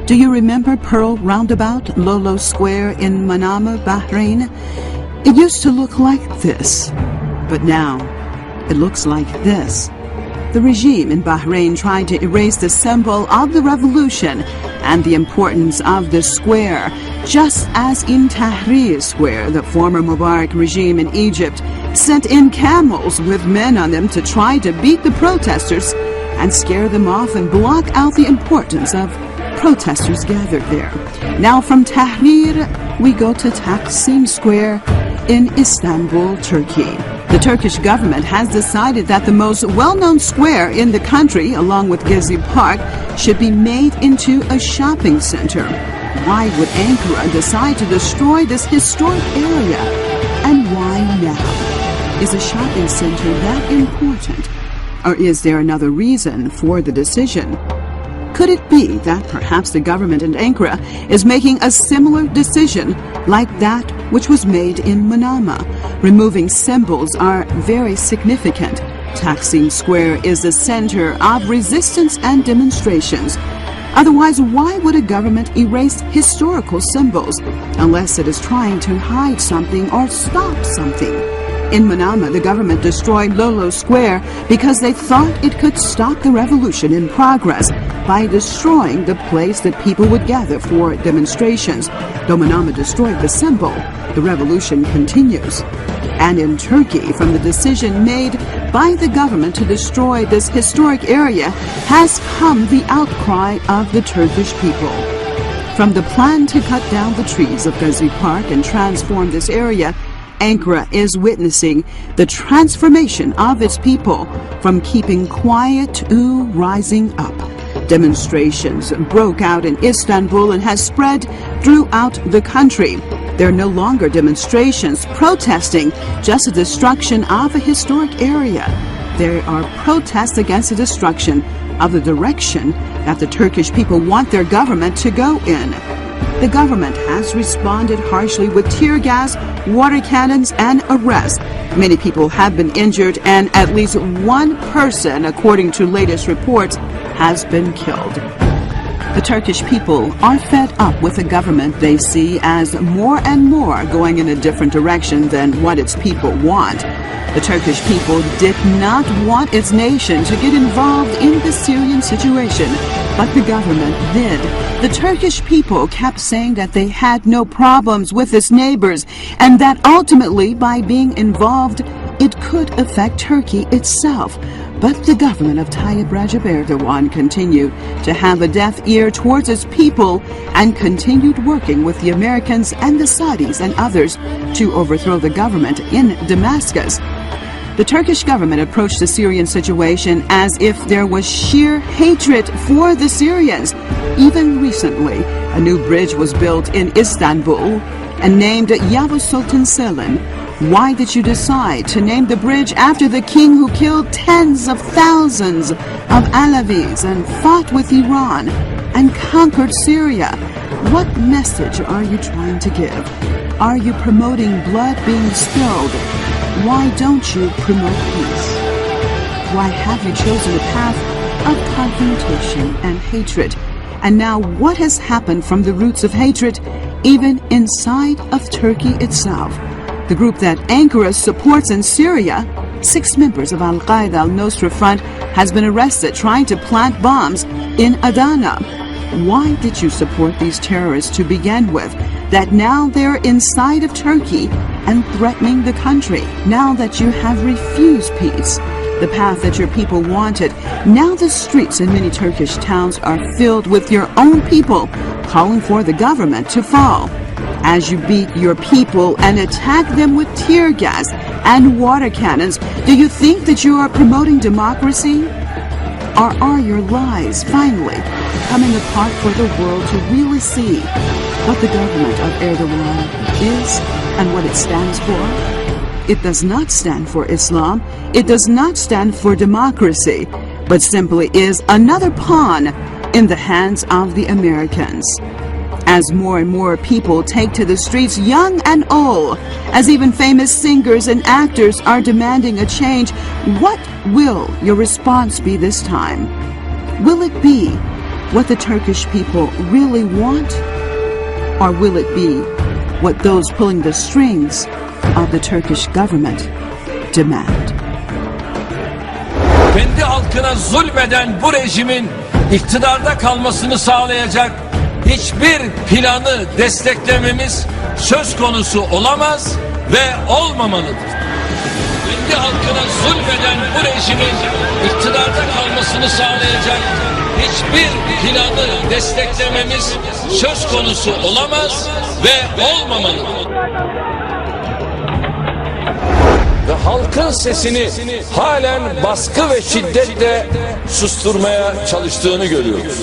Do you remember Pearl Roundabout, Lolo Square in Manama, Bahrain? It used to look like this, but now it looks like this. The regime in Bahrain tried to erase the symbol of the revolution and the importance of the square, just as in Tahrir Square, the former Mubarak regime in Egypt sent in camels with men on them to try to beat the protesters and scare them off and block out the importance of protesters gathered there. Now from Tahrir, we go to Taksim Square in Istanbul, Turkey. The Turkish government has decided that the most well-known square in the country, along with Gezi Park, should be made into a shopping center. Why would Ankara decide to destroy this historic area? And why now? Is a shopping center that important? Or is there another reason for the decision? Could it be that perhaps the government in Ankara is making a similar decision like that which was made in Manama? Removing symbols are very significant. Taksim Square is the center of resistance and demonstrations. Otherwise, why would a government erase historical symbols unless it is trying to hide something or stop something? In Manama, the government destroyed Lolo Square because they thought it could stop the revolution in progress by destroying the place that people would gather for demonstrations. Though Manama destroyed the symbol, the revolution continues. And in Turkey, from the decision made by the government to destroy this historic area has come the outcry of the Turkish people. From the plan to cut down the trees of Gezi Park and transform this area, Ankara is witnessing the transformation of its people from keeping quiet to rising up. Demonstrations broke out in Istanbul and has spread throughout the country. There are no longer demonstrations protesting just the destruction of a historic area. There are protests against the destruction of the direction that the Turkish people want their government to go in. The government has responded harshly with tear gas, water cannons, and arrests. Many people have been injured, and at least one person, according to latest reports, has been killed. The Turkish people are fed up with a government they see as more and more going in a different direction than what its people want. The Turkish people did not want its nation to get involved in the Syrian situation, but the government did. The Turkish people kept saying that they had no problems with its neighbors and that ultimately by being involved it could affect Turkey itself. But the government of Tayyip Recep Erdogan continued to have a deaf ear towards its people and continued working with the Americans and the Saudis and others to overthrow the government in Damascus. The Turkish government approached the Syrian situation as if there was sheer hatred for the Syrians. Even recently, a new bridge was built in Istanbul and named Yavuz Sultan Selim. Why did you decide to name the bridge after the king who killed tens of thousands of Alevis and fought with Iran and conquered Syria? What message are you trying to give? Are you promoting blood being spilled? Why don't you promote peace? Why have you chosen a path of confrontation and hatred? And now what has happened from the roots of hatred, even inside of Turkey itself? The group that Ankara supports in Syria, 6 members of Al-Qaeda al-Nusra Front, has been arrested trying to plant bombs in Adana. Why did you support these terrorists to begin with, that now they're inside of Turkey and threatening the country? Now that you have refused peace, the path that your people wanted, now the streets in many Turkish towns are filled with your own people calling for the government to fall. As you beat your people and attack them with tear gas and water cannons, do you think that you are promoting democracy? Or are your lies finally coming apart for the world to really see what the government of Erdogan is and what it stands for? It does not stand for Islam, it does not stand for democracy, but simply is another pawn in the hands of the Americans. As more and more people take to the streets, young and old, as even famous singers and actors are demanding a change, what will your response be this time? Will it be what the Turkish people really want? Or will it be what those pulling the strings of the Turkish government demand? Kendi halkına zulmeden bu rejimin iktidarda kalmasını sağlayacak hiçbir planı desteklememiz söz konusu olamaz ve olmamalıdır. Kendi halkına zulmeden bu rejimin iktidarda kalmasını sağlayacak hiçbir planı desteklememiz söz konusu olamaz ve olmamalıdır. Ve halkın sesini halen baskı ve şiddetle susturmaya çalıştığını görüyoruz.